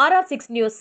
RR6 news.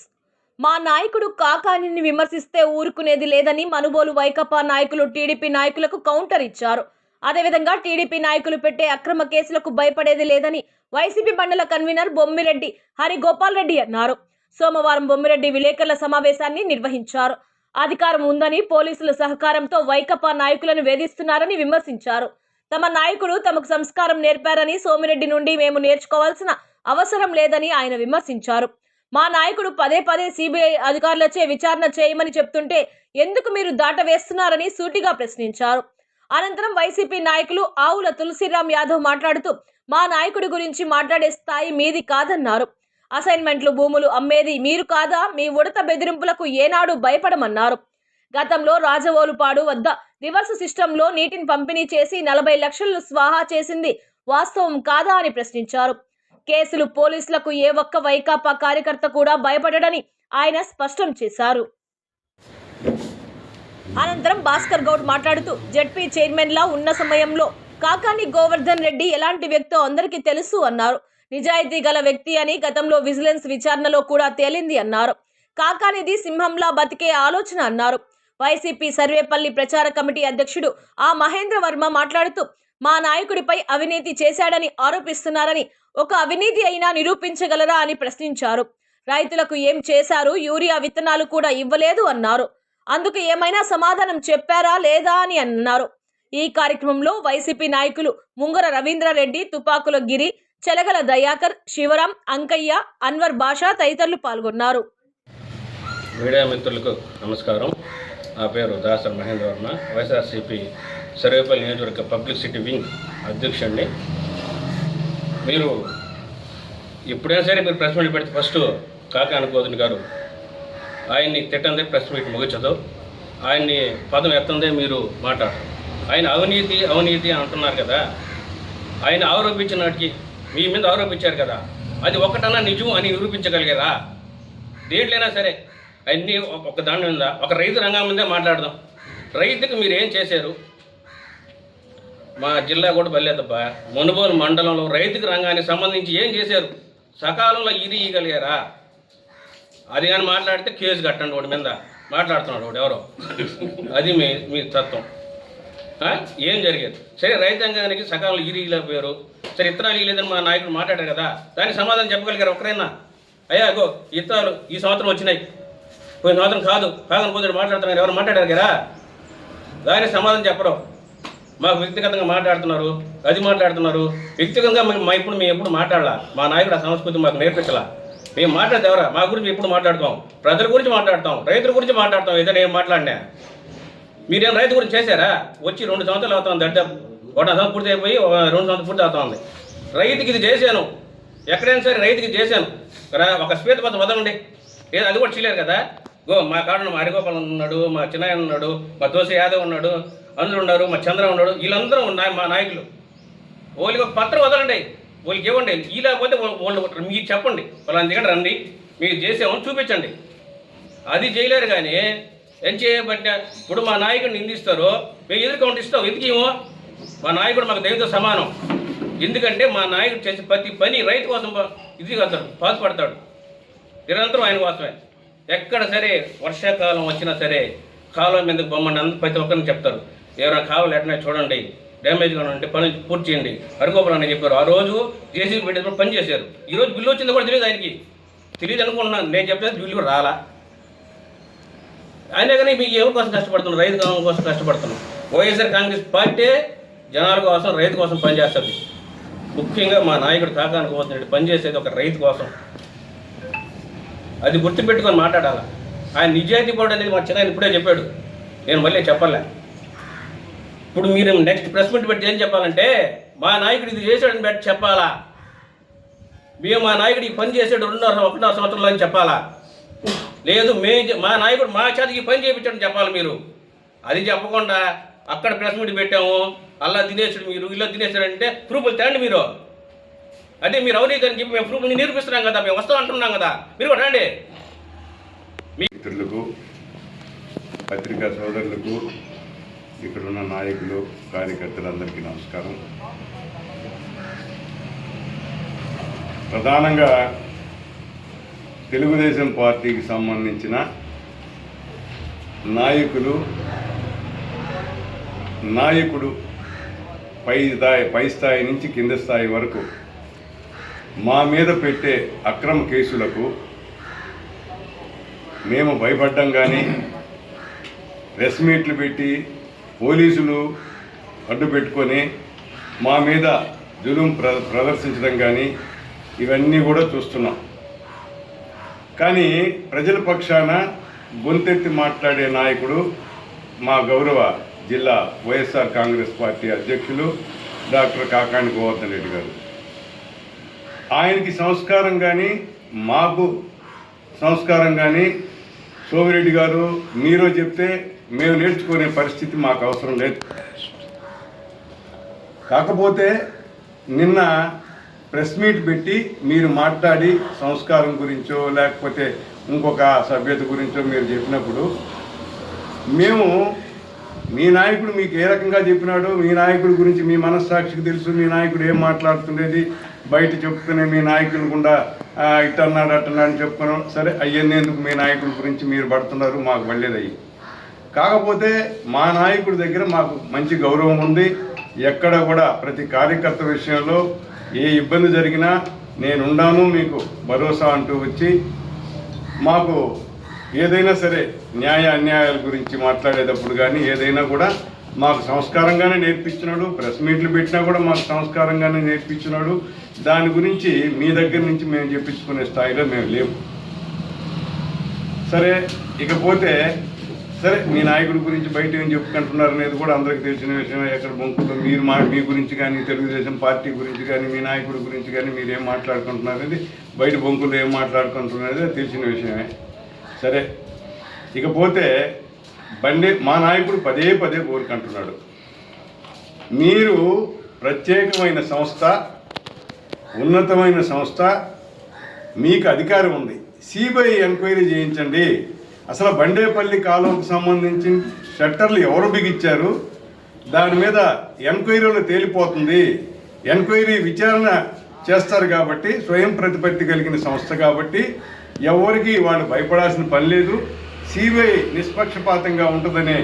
మా నాయకుడు కాకానిని విమర్శిస్తే ఊరుకునేది లేదని మనుబోలు వైకాపా నాయకులు టీడీపీ నాయకులకు కౌంటర్ ఇచ్చారు. అదేవిధంగా టీడీపీ నాయకులు పెట్టే అక్రమ కేసులకు భయపడేది లేదని వైసీపీ మండల కన్వీనర్ బొమ్మిరెడ్డి హరిగోపాల్ రెడ్డి అన్నారు. సోమవారం బొమ్మిరెడ్డి విలేకరుల సమావేశాన్ని నిర్వహించారు. అధికారం ఉందని పోలీసుల సహకారంతో వైకాపా నాయకులను వేధిస్తున్నారని విమర్శించారు. తమ నాయకుడు తమకు సంస్కారం నేర్పారని, సోమిరెడ్డి నుండి మేము నేర్చుకోవాల్సిన అవసరం లేదని ఆయన విమర్శించారు. మా నాయకుడు పదే పదే సిబిఐ అధికారులచే విచారణ చేయమని చెప్తుంటే ఎందుకు మీరు దాటవేస్తున్నారని సూటిగా ప్రశ్నించారు. అనంతరం వైసీపీ నాయకులు ఆవుల తులసిరామ్ యాదవ్ మాట్లాడుతూ మా నాయకుడి గురించి మాట్లాడే స్థాయి మీది కాదన్నారు. అసైన్మెంట్లు భూములు అమ్మేది మీరు కాదా? మీ ఉడత బెదిరింపులకు ఏనాడు భయపడమన్నారు. గతంలో రాజవోలుపాడు వద్ద రివర్స్ సిస్టంలో నీటిని పంపిణీ చేసి 40 లక్షలు స్వాహా చేసింది వాస్తవం కాదా అని ప్రశ్నించారు. కేసులు పోలీసులకు ఏ ఒక్క వైకాపా కార్యకర్త కూడా భయపడడని ఆయన స్పష్టం చేశారు. అనంతరం భాస్కర్ గౌడ్ మాట్లాడుతూ జెడ్పీ చైర్మన్ లా ఉన్న సమయంలో కాకాని గోవర్ధన్ రెడ్డి ఎలాంటి వ్యక్తో అందరికీ తెలుసు అన్నారు. నిజాయితీ గల వ్యక్తి అని గతంలో విజిలెన్స్ విచారణలో కూడా తేలింది అన్నారు. కాకానిది సింహంలా బతికే ఆలోచన అన్నారు. వైసీపీ సర్వేపల్లి ప్రచార కమిటీ అధ్యక్షుడు ఆ మహేంద్ర వర్మ మాట్లాడుతూ మా నాయకుడిపై అవినీతి చేశాడని ఆరోపిస్తున్నారని, ఒక అవినీతి అయినా నిరూపించగలరా అని ప్రశ్నించారు. రైతులకు ఏం చేశారు? యూరియా విత్తనాలు కూడా ఇవ్వలేదు అన్నారు. అందుకు ఏమైనా సమాధానం చెప్పారా లేదా అని అన్నారు. ఈ కార్యక్రమంలో వైసీపీ నాయకులు ముంగర రవీంద్రారెడ్డి, తుపాకుల గిరి, చెలగల దయాకర్, శివరాం, అంకయ్య, అన్వర్ బాషా తదితరులు పాల్గొన్నారు. మీడియా మిత్రులకు నమస్కారం. నా పేరు దాసర్ మహేంద్ర వర్మ, వైఎస్ఆర్సీపీ సర్వేపల్లి నియోజకవర్గ పబ్లిసిటీ వింగ్ అధ్యక్షుడిని. మీరు ఎప్పుడైనా సరే మీరు ప్రెస్ మీట్ పెడితే ఫస్ట్ కాకాని గోవర్ధన్ గారు ఆయన్ని తిట్టందే ప్రెస్ మీట్ ముగించదు, ఆయన్ని పదం ఎత్తందే మీరు మాట్లాడరు. ఆయన అవినీతి అవినీతి అంటున్నారు కదా, ఆయన ఆరోపించిన నాటికి మీ మీద ఆరోపించారు కదా, అది ఒకటన్నా నిజం అని నిరూపించగలిగారా? దేంట్లైనా సరే అన్నీ ఒక దాని మీద ఒక రైతు రంగం మీదే మాట్లాడదాం. రైతుకు మీరు ఏం చేశారు? మా జిల్లా కూడా బల్లేదబ్బా, మునుగోలు మండలంలో రైతుకు రంగానికి సంబంధించి ఏం చేశారు? సకాలంలో ఇయ్యగలిగారా? అది కానీ మాట్లాడితే కేసు కట్టండి, వాడి మీద మాట్లాడుతున్నాడు వాడు ఎవరో, అది మీ తత్వం. ఏం జరిగేది? సరే రైతాంగానికి సకాలంలో ఇయ్యలేకపోయారు, సరే ఇత్తనాలు ఇయ్యలేదని మా నాయకుడు మాట్లాడారు కదా, దానికి సమాధానం చెప్పగలిగారు ఒకరైనా? అయ్యా గో ఇత్తనాలు ఈ సంవత్సరం వచ్చినాయి, పోయిన సంవత్సరం కాదు కాదని పోతే మాట్లాడుతున్నారు, ఎవరు మాట్లాడారు కదా, దానికి సమాధానం చెప్పరు. మాకు వ్యక్తిగతంగా మాట్లాడుతున్నారు, అది మాట్లాడుతున్నారు. వ్యక్తిగతంగా ఇప్పుడు మేము ఎప్పుడు మాట్లాడాలా? మా నాయకుడు ఆ సంస్కృతి మాకు నేర్పించాలా? మేము మాట్లాడితే ఎవరా? మా గురించి ఎప్పుడు మాట్లాడుతాం? ప్రజల గురించి మాట్లాడతాం, రైతుల గురించి మాట్లాడతాం. ఏదైనా ఏం మాట్లాడినా మీరేం రైతు గురించి చేశారా? వచ్చి 2 సంవత్సరాలు అవుతుంది, దడ్డ 1 సంవత్సరం పూర్తి అయిపోయి 2 సంవత్సరం పూర్తి అవుతుంది. రైతుకి ఇది చేశాను, ఎక్కడైనా సరే రైతుకి చేశాను, ఒక శ్వేతపత్రం వదలండి. అది కూడా చేయలేరు కదా. మా కాడ మా హరిగోపాల్ ఉన్నాడు, మా చిన్నయ్య ఉన్నాడు, మా దోశ యాదవ్ ఉన్నాడు, అందరూ ఉన్నారు, మా చంద్ర ఉన్నాడు, వీళ్ళందరూ ఉన్నాయి మా నాయకులు. వాళ్ళకి ఒక పత్రం వదలండి, వాళ్ళకి ఇవ్వండి. ఈ లేకపోతే వాళ్ళు మీరు చెప్పండి, వాళ్ళ దగ్గర రండి, మీరు చేసామని చూపించండి. అది చేయలేరు. కానీ ఏం చేయబట్ట ఇప్పుడు మా నాయకుడిని నిందిస్తారో మేము ఎదురు కౌంటర్ ఇస్తాం. ఎందుకేమో మా నాయకుడు మాకు దైవంతో సమానం. ఎందుకంటే మా నాయకుడు చేసే ప్రతి పని రైతు కోసం ఇది కడతాడు, పాటుపడతాడు నిరంతరం ఆయన కోసమే. ఎక్కడ సరే వర్షాకాలం వచ్చినా సరే కాలువ మీదకి బొమ్మని అందరూ ప్రతి ఒక్కరిని చెప్తారు, ఎవరైనా కావాలి ఎట్లా చూడండి, డ్యామేజ్గా ఉంటే పనులు పూర్తి చేయండి. హరిగోపాల్ అని చెప్పారు. ఆ రోజు జేసీబీ పెట్టేటప్పుడు పని చేశారు. ఈరోజు బిల్లు వచ్చిందో కూడా తెలియదు ఆయనకి, తెలియదు అనుకుంటున్నాను. నేను చెప్పేది బిల్లు కూడా రాలా. అయినా కానీ మీకు ఎవరి కోసం కష్టపడుతున్నాం? రైతు కోసం కష్టపడుతున్నాం. వైఎస్ఆర్ కాంగ్రెస్ పార్టీ జనాల కోసం, రైతు కోసం పనిచేస్తుంది. ముఖ్యంగా మా నాయకుడు కాకాని గోవర్ధన్ రెడ్డి పనిచేసేది ఒక రైతు కోసం. అది గుర్తుపెట్టుకొని మాట్లాడాలా. ఆయన నిజాయితీ పడు అనేది మా చిన్న ఇప్పుడే చెప్పాడు, నేను మళ్ళీ చెప్పలే. ఇప్పుడు మీరు నెక్స్ట్ ప్రెస్ మీట్ పెట్టి ఏం చెప్పాలంటే మా నాయకుడు ఇది చేసాడని పెట్టి చెప్పాలా? మేము మా నాయకుడు ఈ పని చేసాడు 1.5 సంవత్సరంలో అని చెప్పాలా? లేదు మా నాయకుడు మా చేతికి ఈ పని చేయించాడని చెప్పాలి మీరు. అది చెప్పకుండా అక్కడ ప్రెస్ మీట్ పెట్టాము, అలా తినేసాడు మీరు, ఇలా తినేసాడంటే ప్రూఫ్లు తేండి మీరు. అదే మీరు అవినీతి అని చెప్పి మేము ప్రూఫ్ని నిరూపిస్తున్నాం కదా, మేము వస్తాం అంటున్నాం కదా, మీరు కూడా రండి. మిత్రులకు, పత్రికా సోదరులకు, ఇక్కడున్న నాయకులు, కార్యకర్తలందరికీ నమస్కారం. ప్రధానంగా తెలుగుదేశం పార్టీకి సంబంధించిన నాయకుడు పై స్థాయి నుంచి కింద స్థాయి వరకు మా మీద పెట్టే అక్రమ కేసులకు మేము భయపడ్డం కానీ, ప్రెస్ మీట్లు పెట్టి పోలీసులు అడ్డు పెట్టుకొని మా మీద జులుం ప్రదర్శించడం కానీ ఇవన్నీ కూడా చూస్తున్నాం. కానీ ప్రజల పక్షాన గొంతెత్తి మాట్లాడే నాయకుడు మా గౌరవ జిల్లా వైఎస్ఆర్ కాంగ్రెస్ పార్టీ అధ్యక్షులు డాక్టర్ కాకాని గోవర్ధన్ రెడ్డి గారు. ఆయనకి సంస్కారం కానీ, మాకు సంస్కారం కానీ సోమిరెడ్డి గారు మీరు చెప్తే మేము నేర్చుకునే పరిస్థితి మాకు అవసరం లేదు. కాకపోతే నిన్న ప్రెస్ మీట్ పెట్టి మీరు మాట్లాడి సంస్కారం గురించో లేకపోతే ఇంకొక సభ్యత గురించో మీరు చెప్పినప్పుడు మేము మీ నాయకుడు మీకు ఏ రకంగా చెప్పినాడు, మీ నాయకుడి గురించి మీ మనస్సాక్షికి తెలుసు, మీ నాయకుడు ఏం మాట్లాడుతుండేది బయట చెప్తూనే మీ నాయకులు గుండా ఇట్టన్నాడు అట్టన్నాడు అని చెప్పుకున్నాం. సరే అయ్యేందుకు మీ నాయకుడి గురించి మీరు పడుతున్నారు, మాకు పడలేదు అయ్యి. కాకపోతే మా నాయకుడి దగ్గర మాకు మంచి గౌరవం ఉంది. ఎక్కడ కూడా ప్రతి కార్యకర్త విషయంలో ఏ ఇబ్బంది జరిగినా నేనున్నాను మీకు భరోసా అంటూ వచ్చి మాకు ఏదైనా సరే న్యాయ అన్యాయాల గురించి మాట్లాడేటప్పుడు కానీ ఏదైనా కూడా మాకు సంస్కారంగానే నేర్పించినాడు. ప్రెస్ మీట్లు పెట్టినా కూడా మాకు సంస్కారంగానే నేర్పించినాడు. దాని గురించి మీ దగ్గర నుంచి మేము చెప్పించుకునే స్థాయిలో మేము లేవు. సరే ఇకపోతే సరే మీ నాయకుడి గురించి బయట ఏం చెప్పుకుంటున్నారు అనేది కూడా అందరికీ తెలిసిన విషయమే. ఎక్కడ బొంకులు మీరు మీ గురించి కానీ, తెలుగుదేశం పార్టీ గురించి కానీ, మీ నాయకుడి గురించి కానీ మీరు ఏం మాట్లాడుకుంటున్నారు అనేది, బయట బొంకులు ఏం మాట్లాడుకుంటున్నారు తెలిసిన విషయమే. సరే ఇకపోతే మా నాయకుడు పదే కోరుకుంటున్నాడు, మీరు ప్రత్యేకమైన సంస్థ, ఉన్నతమైన సంస్థ, మీకు అధికారం ఉంది, సిబిఐ ఎంక్వైరీ చేయించండి. అసలు బండేపల్లి కాలువకు సంబంధించి షట్టర్లు ఎవరు బిగించారు, దాని మీద ఎంక్వైరీలో తేలిపోతుంది. ఎంక్వైరీ విచారణ చేస్తారు కాబట్టి, స్వయం ప్రతిపత్తి కలిగిన సంస్థ కాబట్టి ఎవరికి వాళ్ళు భయపడాల్సిన పని లేదు. సిబిఐ నిష్పక్షపాతంగా ఉంటుందనే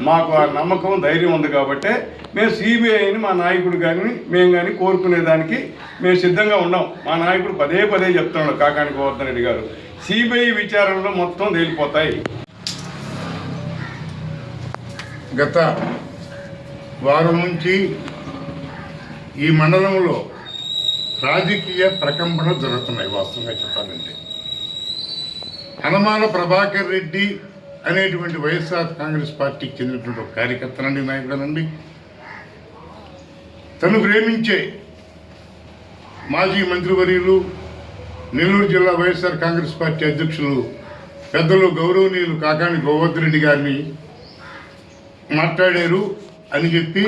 మాకు ఆ నమ్మకం, ధైర్యం ఉంది కాబట్టి మేము సిబిఐని మా నాయకుడు కానీ మేము కానీ కోరుకునేదానికి మేము సిద్ధంగా ఉన్నాం. మా నాయకుడు పదే చెప్తున్నాడు కాకాని గోవర్ధన్ రెడ్డి గారు, సిబిఐ విచారణలో మొత్తం తేలిపోతాయి. గత వారం నుంచి ఈ మండలంలో రాజకీయ ప్రకంపన జరుగుతున్నాయి. వాస్తవంగా చెప్పాలంటే హనుమాన ప్రభాకర్ రెడ్డి అనేటువంటి వైఎస్ఆర్ కాంగ్రెస్ పార్టీకి చెందినటువంటి ఒక కార్యకర్తనండి, నాయకుడనండి, తను ప్రేమించే మాజీ మంత్రివర్యులు నెల్లూరు జిల్లా వైఎస్ఆర్ కాంగ్రెస్ పార్టీ అధ్యక్షులు పెద్దలు గౌరవనీయులు కాకాని గోవర్ధన్ రెడ్డి గారిని మాట్లాడారు అని చెప్పి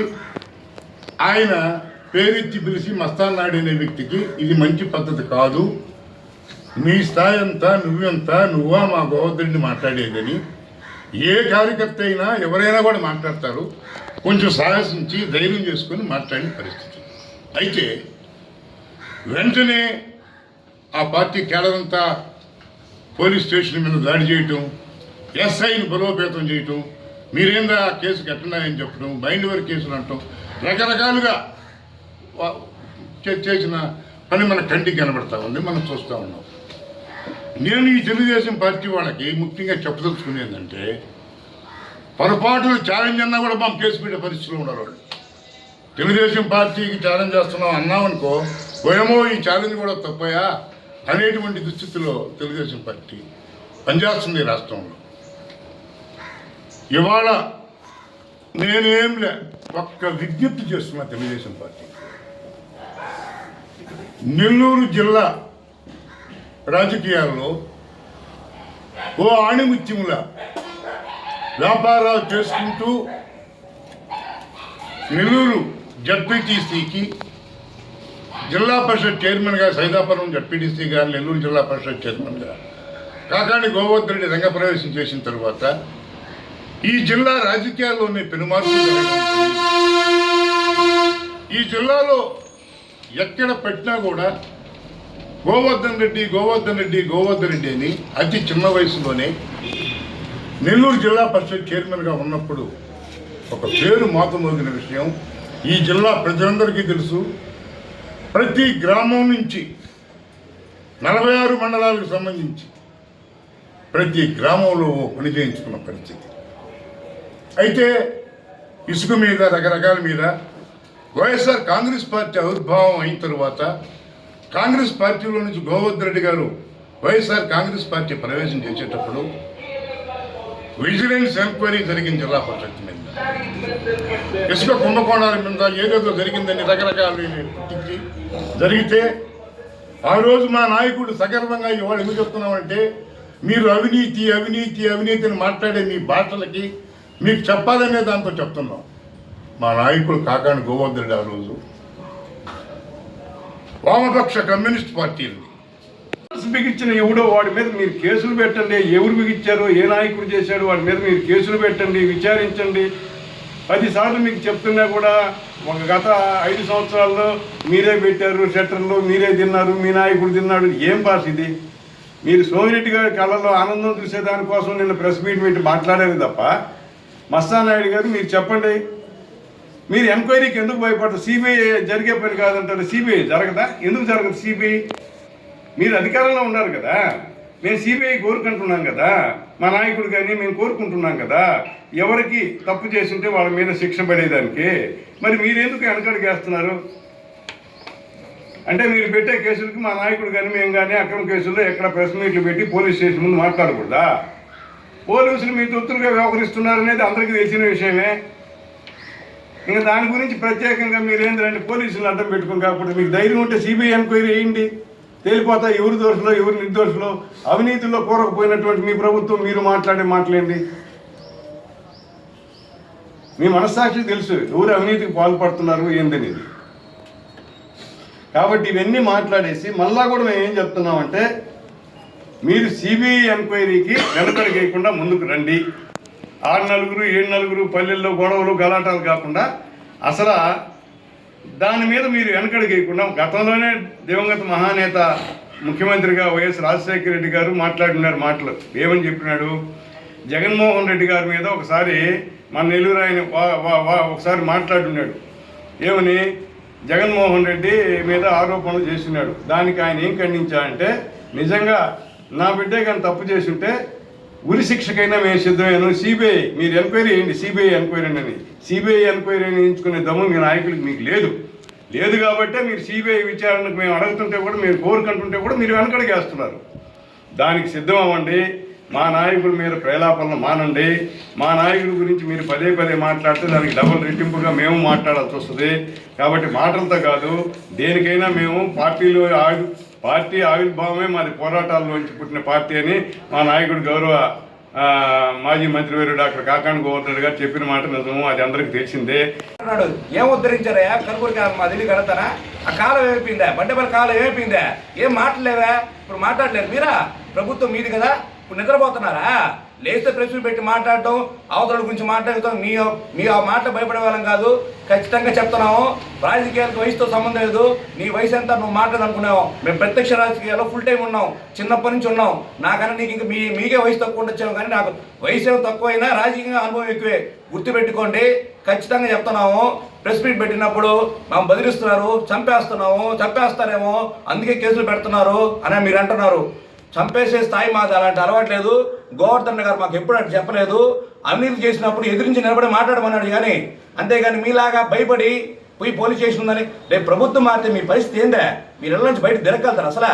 ఆయన పేరెత్తి పిలిచి మస్తాన్ నాయుడు అనే వ్యక్తికి ఇది మంచి పద్ధతి కాదు, నీ స్థాయి అంతా నువ్వెంతా, నువ్వా మా గోవర్ధన్ రెడ్డి మాట్లాడేదని. ఏ కార్యకర్త అయినా ఎవరైనా కూడా మాట్లాడతారు, కొంచెం సాహసించి ధైర్యం చేసుకొని మాట్లాడిన పరిస్థితి. అయితే వెంటనే ఆ పార్టీ కేడరంతా పోలీస్ స్టేషన్ మీద దాడి చేయటం, ఎస్ఐని బలోపేతం చేయటం, మీరేందా ఆ కేసు కట్టినాయని చెప్పడం, మైండ్ వర్ కేసులు అంటాం, రకరకాలుగా చేసిన పని మన కంటికి కనబడతా ఉంది, మనం చూస్తూ ఉన్నాం. నేను ఈ తెలుగుదేశం పార్టీ వాళ్ళకి ముఖ్యంగా చెప్పదలుచుకునేదంటే, పొరపాటును ఛాలెంజ్ అన్నా కూడా మనం కేసు పెట్టే పరిస్థితిలో ఉన్నారు వాళ్ళు. తెలుగుదేశం పార్టీకి ఛాలెంజ్ చేస్తున్నాం అన్నామనుకో, ఏమో ఈ ఛాలెంజ్ కూడా తప్పయా అనేటువంటి దుస్థితిలో తెలుగుదేశం పార్టీ పనిచేస్తుంది రాష్ట్రంలో. ఇవాళ నేనేం ఒక్క విజ్ఞప్తి చేస్తున్నా తెలుగుదేశం పార్టీ, నెల్లూరు జిల్లా రాజకీయాల్లో ఓ ఆణిముత్యముల వ్యాపారాలు చేసుకుంటూ నెల్లూరు జడ్పీటీసీకి జిల్లా పరిషత్ చైర్మన్గా, సైదాపురం జడ్పీటీసీ గారు నెల్లూరు జిల్లా పరిషత్ చైర్మన్గా కాకాని గోవర్ధన్ రెడ్డి రంగప్రవేశం చేసిన తర్వాత ఈ జిల్లా రాజకీయాల్లోనే పెనుమార్పు జరగనుంది. ఈ జిల్లాలో ఎక్కడ పెట్టినా కూడా గోవర్ధన్ రెడ్డి అని అతి చిన్న వయసులోనే నెల్లూరు జిల్లా పరిషత్ చైర్మన్గా ఉన్నప్పుడు ఒక పేరు మాతమోగిన విషయం ఈ జిల్లా ప్రజలందరికీ తెలుసు. ప్రతి గ్రామం నుంచి 46 మండలాలకు సంబంధించి ప్రతి గ్రామంలో పని చేయించుకున్న పరిస్థితి. అయితే ఇసుక మీద రకరకాల మీద వైఎస్ఆర్ కాంగ్రెస్ పార్టీ ఆవిర్భావం అయిన తరువాత కాంగ్రెస్ పార్టీలో నుంచి గోవర్ధన్ రెడ్డి గారు వైఎస్ఆర్ కాంగ్రెస్ పార్టీ ప్రవేశం చేసేటప్పుడు విజిలెన్స్ ఎంక్వైరీ జరిగింది జిల్లా పరిషత్ మీద. ఇసుక కుంభకోణాల మీద ఏదేదో జరిగిందని రకరకాలు పుట్టించి జరిగితే ఆ రోజు మా నాయకుడు సగర్వంగా ఇవాళ ఎందుకు చెప్తున్నామంటే మీరు అవినీతి అని మాట్లాడే మీ భాషలకి మీకు చెప్పాలనే దాంతో చెప్తున్నాం. మా నాయకుడు కాకాని గోవర్ధన్ రెడ్డి ఆ రోజు వామపక్ష కమ్యూనిస్ట్ పార్టీని బిగించిన ఎవడో వాడి మీద మీరు కేసులు పెట్టండి. ఎవరు బిగించారో ఏ నాయకుడు చేశాడు వాడి మీద మీరు కేసులు పెట్టండి, విచారించండి. 10 సార్లు మీకు చెప్తున్నా కూడా ఒక గత 5 సంవత్సరాల్లో మీరే పెట్టారు షట్టర్లు, మీరే తిన్నారు, మీ నాయకుడు తిన్నాడు. ఏం భాష ఇది? మీరు సోమిరెడ్డి గారి కళ్ళల్లో ఆనందం చూసేదానికోసం నిన్న ప్రెస్ మీట్ పెట్టి మాట్లాడారు తప్ప మస్తానాయుడు గారు మీరు చెప్పండి, మీరు ఎంక్వైరీకి ఎందుకు భయపడతారు? సిబిఐ జరిగే పని కాదంటారు. సిబిఐ జరగదా? ఎందుకు జరగదు సిబిఐ? మీరు అధికారంలో ఉన్నారు కదా. మేము సిబిఐ కోరుకుంటున్నాం కదా, మా నాయకుడు కానీ మేము కోరుకుంటున్నాం కదా ఎవరికి తప్పు చేస్తుంటే వాళ్ళ మీద శిక్ష పడేదానికి. మరి మీరెందుకు వెనకడుగేస్తున్నారు? అంటే మీరు పెట్టే కేసులకి మా నాయకుడు కానీ మేము కానీ అక్రమ కేసుల్లో ఎక్కడ ప్రెస్ మీట్లు పెట్టి పోలీస్ స్టేషన్ ముందు మాట్లాడకూడదా? పోలీసులు మీ తొత్తులుగా వ్యవహరిస్తున్నారనేది అందరికీ తెలిసిన విషయమే. ఇంకా దాని గురించి ప్రత్యేకంగా మీరు ఏంటంటే పోలీసులు అడ్డం పెట్టుకుని కాకపోతే మీకు ధైర్యం ఉంటే సిబిఐ ఎంక్వైరీ వేయండి, తేలిపోతా ఎవరు దోషులో ఎవరు నిర్దోషులో. అవినీతిలో కూరకపోయినటువంటి మీ ప్రభుత్వం మీరు మాట్లాడే మాటలేండి? మీ మనస్సాక్షి తెలుసు ఎవరు అవినీతికి పాల్పడుతున్నారు ఏందనేది. కాబట్టి ఇవన్నీ మాట్లాడేసి మళ్ళా కూడా మేము ఏం చెప్తున్నామంటే మీరు సిబిఐ ఎంక్వైరీకి వెనకడిగేయకుండా ముందుకు రండి. 6 నలుగురు 7 నలుగురు పల్లెల్లో గొడవలు గలాటాలు కాకుండా అసలు దాని మీద మీరు వెనకడిగేయకుండా గతంలోనే దివంగత మహానేత ముఖ్యమంత్రిగా వైఎస్ రాజశేఖర రెడ్డి గారు మాట్లాడినారు మాటలు. ఏమని చెప్పినాడు? జగన్మోహన్ రెడ్డి గారి మీద ఒకసారి మన నెల్లూరు ఆయన ఒకసారి మాట్లాడున్నాడు. ఏమని? జగన్మోహన్ రెడ్డి మీద ఆరోపణలు చేస్తున్నాడు. దానికి ఆయన ఏం ఖండించాడంటే నిజంగా నా బిడ్డే కానీ తప్పు చేసి ఉంటే ఉరి శిక్షకైనా మేము సిద్ధమేను. సిబిఐ మీరు ఎంక్వైరీ చేయండి, సిబిఐ ఎంక్వైరీ అని. సిబిఐ ఎంక్వైరీని ఎంచుకునే దమ్ము మీ నాయకుడికి మీకు లేదు కాబట్టే మీరు సిబిఐ విచారణకు మేము అడుగుతుంటే కూడా మీరు కోరుకుంటుంటే కూడా మీరు వెనకడిగేస్తున్నారు. దానికి సిద్ధం అవ్వండి. మా నాయకుడి మీద ప్రేలాపనలు మానండి. మా నాయకుడి గురించి మీరు పదే మాట్లాడితే దానికి డబుల్ రెట్టింపుగా మేము మాట్లాడాల్సి వస్తుంది. కాబట్టి మాటలతో కాదు, దేనికైనా మేము పార్టీ ఆవిర్భావమే మాది పోరాటాల్లోంచి పుట్టిన పార్టీ అని మా నాయకుడు గౌరవ మాజీ మంత్రివర్యుడు డాక్టర్ కాకాని గోవర్ధన్ రెడ్డి గారు చెప్పిన మాట నిజము, అది అందరికీ తెలిసిందే. ఏం ఉద్ధరించారయ్యా? కనుగోలు మా ఢిల్లీ కడతారా? ఆ కాలం ఏమైపోయిందా? బండపల్లి కాలం ఏమైపోయిందా? ఏం మాట్లాడలేవా? ఇప్పుడు మాట్లాడలేరు మీరా? ప్రభుత్వం మీది కదా, ఇప్పుడు నిద్రపోతున్నారా? లేస్తే ప్రశ్నలు పెట్టి మాట్లాడటం, అవతల గురించి మాట్లాడటం మీ ఆ మాట భయపడే వాళ్ళం కాదు. ఖచ్చితంగా చెప్తున్నాము, రాజకీయాలకు వయసుతో సంబంధం లేదు. నీ వయసు ఎంత నువ్వు మాట్లాడాలనుకున్నావు? మేము ప్రత్యక్ష రాజకీయాల్లో ఫుల్ టైం ఉన్నాం, చిన్నప్పటి నుంచి ఉన్నాం. నాకన్నా నీకు ఇంకా మీకే వయసు తక్కువ ఉండొచ్చాము, కానీ నాకు వయసు ఏమో తక్కువైనా రాజకీయంగా అనుభవం ఎక్కువే. గుర్తుపెట్టుకోండి, ఖచ్చితంగా చెప్తున్నాము. ప్రెస్ మీట్ పెట్టినప్పుడు మేము బదిలిస్తున్నారు, చంపేస్తారేమో అందుకే కేసులు పెడుతున్నారు అని మీరు అంటున్నారు. చంపేసే స్థాయి మాది అలాంటి అలవాట్లేదు. గోవర్ధన్ గారు మాకు ఎప్పుడు అటు చెప్పలేదు. అవినీతి చేసినప్పుడు ఎదిరించి నిలబడి మాట్లాడమన్నాడు కానీ, అంతేగాని మీలాగా భయపడి పోయి పోలీస్ స్టేషన్ ఉందని. రేపు ప్రభుత్వం మారితే మీ పరిస్థితి ఏందా? మీరు ఇళ్ళ నుంచి బయట తిరగలుగుతారు? అసలు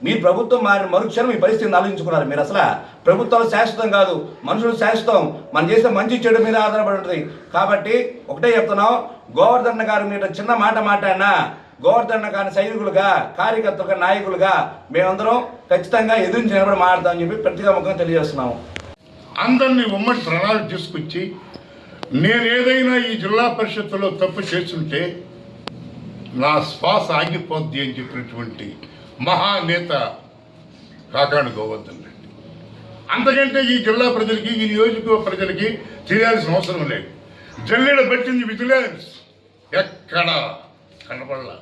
మీరు ప్రభుత్వం మారిన మరుక్షణం మీ పరిస్థితిని ఆలోచించుకున్నారు మీరు. అసలు ప్రభుత్వాలు శాశ్వతం కాదు, మనుషులు శాశ్వతం. మనం చేసే మంచి చెడు మీద ఆధారపడి ఉంటుంది. కాబట్టి ఒకటే చెప్తున్నాం, గోవర్ధన్ గారు మీరు చిన్న మాట మాట్లాడినా గోవర్ధన్ గారిని సైనికులుగా, కార్యకర్తలుగా, నాయకులుగా మేమందరం ఖచ్చితంగా ఎదురించి నిలబడి మాట్లాడతామని చెప్పి ప్రతిగా తెలియజేస్తున్నాము. అందరినీ ఉమ్మడి ప్రణాళిక తీసుకొచ్చి నేనేదైనా ఈ జిల్లా పరిషత్తులో తప్పు చేస్తుంటే నా శ్వాస ఆగిపోద్ది అని చెప్పినటువంటి మహానేత కాకాని గోవర్ధన్ రెడ్డి. అంతకంటే ఈ జిల్లా ప్రజలకి, ఈ నియోజకవర్గ ప్రజలకి చేయాల్సిన అవసరం లేదు. జల్లెడ పెట్టింది విజిలెన్స్, ఎక్కడ కనపడలా.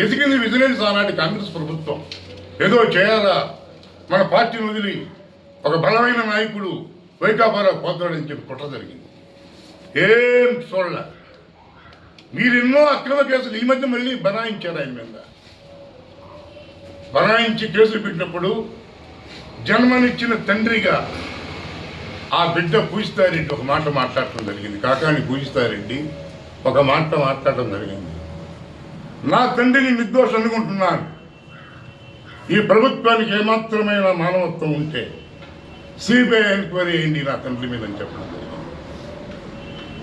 ఎదిగింది విజిలెన్స్ ఆనాటి కాంగ్రెస్ ప్రభుత్వం. ఏదో చేయాలా, మన పార్టీని వదిలి ఒక బలమైన నాయకుడు వైకాపాలో పోతాడని చెప్పి కుట్ర జరిగింది. ఏం చూడలే. మీరు ఎన్నో అక్రమ కేసులు ఈ మధ్య మళ్ళీ బనాయించారు ఆయన మీద. బనాయించి కేసులు పెట్టినప్పుడు జన్మనిచ్చిన తండ్రిగా ఆ బిడ్డ పూజితారెడ్డి ఒక మాట మాట్లాడటం జరిగింది. కాకాని పూజితారెడ్డి ఒక మాట మాట్లాడటం జరిగింది. నా తండ్రిని నిర్దోషం అనుకుంటున్నాను. ఈ ప్రభుత్వానికి ఏమాత్రమైన మానవత్వం ఉంటే సిబిఐ ఎంక్వైరీ అయింది నా తండ్రి మీద అని చెప్పడం జరిగింది.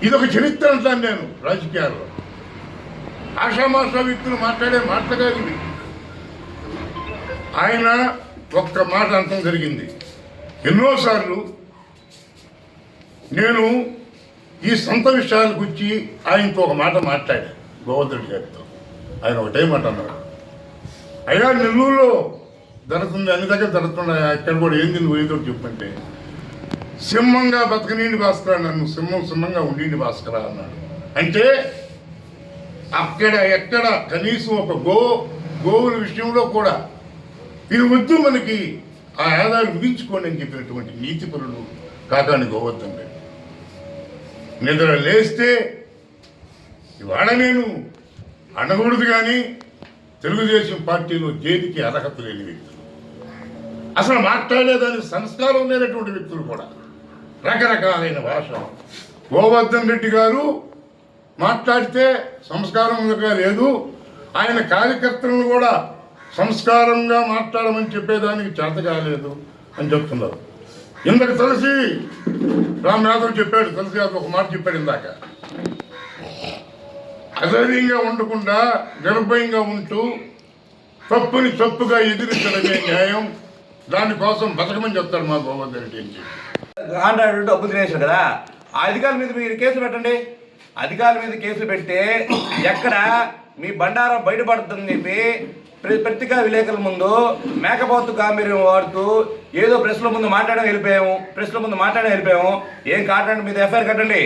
ఇదొక చరిత్ర అంటాను నేను రాజకీయాల్లో. ఆషామాషా వ్యక్తులు మాట్లాడే మాటలు కాదు ఇవి. ఆయన ఒక్క మాట అనటం జరిగింది. ఎన్నోసార్లు నేను ఈ సొంత విషయాల గురించి ఆయనతో ఒక మాట మాట్లాడాను, గోవర్ధన్ రెడ్డి గారితో. ఆయన ఒకటే మాట అన్నాడు, అయ్యా నెల్లూరులో జరుగుతుంది, అన్ని దగ్గర జరుగుతుంది, ఇక్కడ కూడా ఏంది నువ్వు ఏదో చెప్పంటే, సింహంగా బతకనీండి భాస్కరా, నన్ను సింహంగా ఉండిండి భాస్కరా అన్నాడు. అంటే అక్కడ ఎక్కడ కనీసం ఒక గోవుల విషయంలో కూడా ఇది వద్దు, మనకి ఆ ఆదాయాలు విధించుకోండి అని చెప్పినటువంటి నీతిపరులు కాకాని గోవర్ధన్ రెడ్డి. నిద్ర లేస్తే ఇవాళ నేను అనకూడదు కానీ తెలుగుదేశం పార్టీలో దేనికి అర్హత లేని వ్యక్తులు, అసలు మాట్లాడేదానికి సంస్కారం లేనటువంటి వ్యక్తులు కూడా, రకరకాలైన భాష. గోవర్ధన్ రెడ్డి గారు మాట్లాడితే సంస్కారంగా లేదు, ఆయన కార్యకర్తలను కూడా సంస్కారంగా మాట్లాడమని చెప్పేదానికి చేత కాలేదు అని చెప్తున్నారు. ఇందాక తులసి రామ్ యాదవ్ చెప్పాడు, తులసి యాదవ్ ఒక మాట చెప్పాడు ఇందాక, అధైర్యంగా ఉండకుండా నిర్భయంగా ఉంటూ తప్పుని తప్పుగా ఎదిరించడమే న్యాయం, దానికోసం బతకమని చెప్తాడు మా గోవర్ధన్ రెడ్డి అని చెప్పి. కాంట్రాక్టర్ డబ్బులు తినేసాడు కదా, ఆ అధికారుల మీద మీరు కేసులు పెట్టండి. అధికారుల మీద కేసులు పెడితే ఎక్కడ మీ బండారం బయటపడుతుందని చెప్పి పత్రికా విలేకరుల ముందు మేకపోతు గాంభీర్యం వాడుతూ ఏదో ప్రెస్ల ముందు మాట్లాడడం వెళ్ళిపోయాము. ఏం కాంట్రాక్టర్ మీద ఎఫ్ఐఆర్ కట్టండి,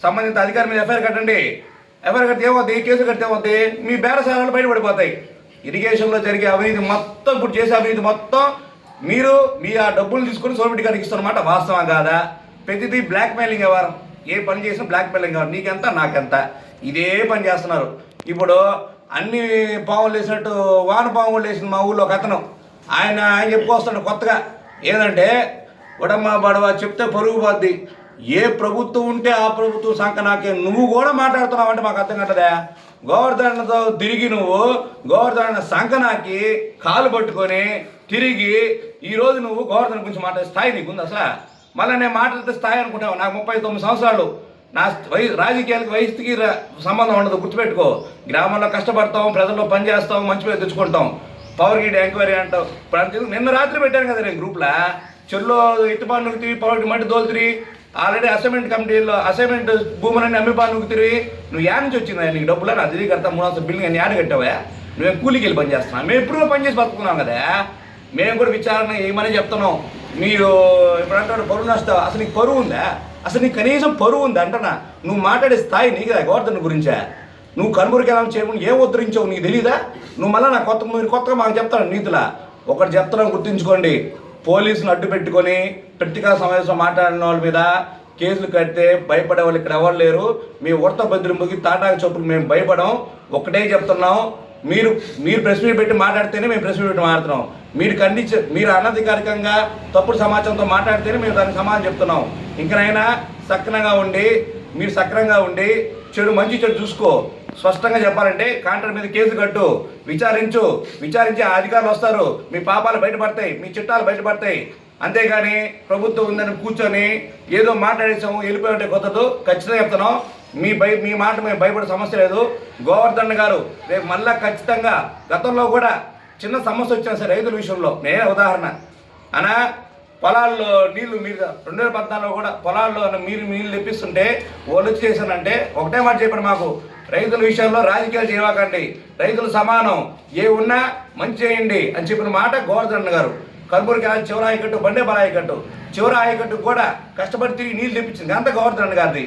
సంబంధిత అధికారి మీద ఎఫ్ఐఆర్ కట్టండి. ఎఫ్ఐఆర్ కడితే ఏమవుతుంది, కేసు కడితే ఏమవుతుంది, మీ బేరసారాలు బయటపడిపోతాయి. ఇరిగేషన్లో జరిగే అవినీతి మొత్తం, ఇప్పుడు చేసే అవినీతి మొత్తం మీరు ఆ డబ్బులు తీసుకొని సోమిరెడ్డి గారికి ఇస్తున్నమాట వాస్తవం కాదా? ప్రతిదీ బ్లాక్ మెయిలింగ్ వ్యవహారం. ఏ పని చేసినా బ్లాక్ మెయిలింగ్ వ్యవహారం, నీకెంత నాకెంత, ఇదే పని చేస్తున్నారు. ఇప్పుడు అన్ని పాములు వేసినట్టు వాన పాములు వేసింది మా ఊళ్ళో ఒక అతను. ఆయన చెప్పుకొస్తాడు కొత్తగా, ఏదంటే ఉడమ్మ బడవ చెప్తే పరుగు పోద్ది, ఏ ప్రభుత్వం ఉంటే ఆ ప్రభుత్వం సంక నాకే, నువ్వు కూడా మాట్లాడుతున్నావు అంటే మాకు అర్థం కట్టదా? గోవర్ధన్తో తిరిగి నువ్వు గోవర్ధన్ సంకనాకి కాలు పట్టుకొని తిరిగి ఈరోజు నువ్వు గోవర్ధన్ గురించి మాట్లాడే స్థాయి నీకుంది అసలు? మళ్ళీ నేను మాట్లాడితే స్థాయి అనుకుంటావు. నాకు 39 సంవత్సరాలు, నా రాజకీయాలకు వయసుకి సంబంధం ఉండదు, గుర్తుపెట్టుకో. గ్రామంలో కష్టపడతాం, ప్రజల్లో పనిచేస్తాం, మంచి పేరు తెచ్చుకుంటాం. పవర్ గిడ్ ఎంక్వైరీ అంటావు. ఇప్పుడు అంతే, నిన్న రాత్రి పెట్టాను కదా నేను గ్రూప్లో, చెల్లో ఎత్తుపాటు నుగ్గుతివి, పవర్ గిడ్ మట్టి దోలుతిరి, ఆల్రెడీ అసైన్మెంట్ కమిటీలో అసైన్మెంట్ భూములన్నీ అమ్మిపాటు నుగ్గుతిరి. నువ్వు యాడ్ నుంచి వచ్చిందా నీకు డబ్బులు? నా తిరిగి కడతా 3 సంవత్సరాల బిల్డింగ్ అని యాడ్ కట్టావా? నువ్వేం కూలికి వెళ్ళి పని చేస్తున్నావు? మేము ఎప్పుడూ పని చేసి బతుకున్నాం కదా, మేము కూడా విచారణ ఏమని చెప్తున్నాం. మీరు ఇప్పుడు అంటాడు పరువు నష్టం, అసలు నీకు పరువు ఉందా? అసలు నీకు కనీసం పరువు ఉంది అంటనా? నువ్వు మాట్లాడే స్థాయి నీకు కదా గోవర్ధన్ గురించా? నువ్వు కనుమరుకి ఎలా చేయమని ఏం ఉద్ధరించావు నీకు తెలీదా? నువ్వు మళ్ళీ నా మీరు కొత్తగా మాకు చెప్తాను నీతులా. ఒకటి చెప్తున్నాం, గుర్తుంచుకోండి. పోలీసులు అడ్డు పెట్టుకొని పత్రికా సమావేశం మాట్లాడిన వాళ్ళ మీద కేసులు కడితే భయపడే వాళ్ళు ఇక్కడ ఎవరు లేరు. మీ ఉడత బెదిరింపుకి తాటాకు చొప్పులు మేము భయపడం. ఒకటే చెప్తున్నాం, మీరు ప్రెస్ మీట్ పెట్టి మాట్లాడితేనే మేము ప్రెస్ మీట్ పెట్టి మాట్లాడుతున్నాం. మీరు అనధికారికంగా తప్పుడు సమాచారంతో మాట్లాడితేనే మేము దానికి సమాధానం చెప్తున్నాం. ఇంకనైనా సక్రంగా ఉండి మంచి చెడు చూసుకో. స్పష్టంగా చెప్పాలంటే కాంట్రాక్టర్ మీద కేసు కట్టు, విచారించి ఆ అధికారులు వస్తారు, మీ పాపాలు బయటపడతాయి, మీ చిట్టాలు బయటపడతాయి. అంతేగాని ప్రభుత్వం ఉందని కూర్చొని ఏదో మాట్లాడేసాము వెళ్ళిపోయి కొత్తదు. ఖచ్చితంగా చెప్తున్నాం, మీ మాట మేము భయపడే సమస్య లేదు. గోవర్ధన్ గారు రేపు మళ్ళా ఖచ్చితంగా, గతంలో కూడా చిన్న సమస్య వచ్చినా సరే రైతుల విషయంలో నేనే ఉదాహరణ అనా, పొలాల్లో నీళ్లు మీరు 2014లో కూడా పొలాల్లో మీరు నీళ్ళు తెప్పిస్తుంటే వాళ్ళు వచ్చి చేశానంటే ఒకటే మాట చెప్పండి, మాకు రైతుల విషయంలో రాజకీయాలు చేయవాకండి, రైతులు సమానం, ఏ ఉన్నా మంచి చేయండి అని చెప్పిన మాట గోవర్ధన్ గారు. కనుమూరికి చివరి ఆయకట్టు, బండే బల ఆయకట్టు, చివరి ఆయకట్టు కూడా కష్టపడి తిరిగి నీళ్ళు తెప్పించింది అంత గోవర్ధన్ గారిది.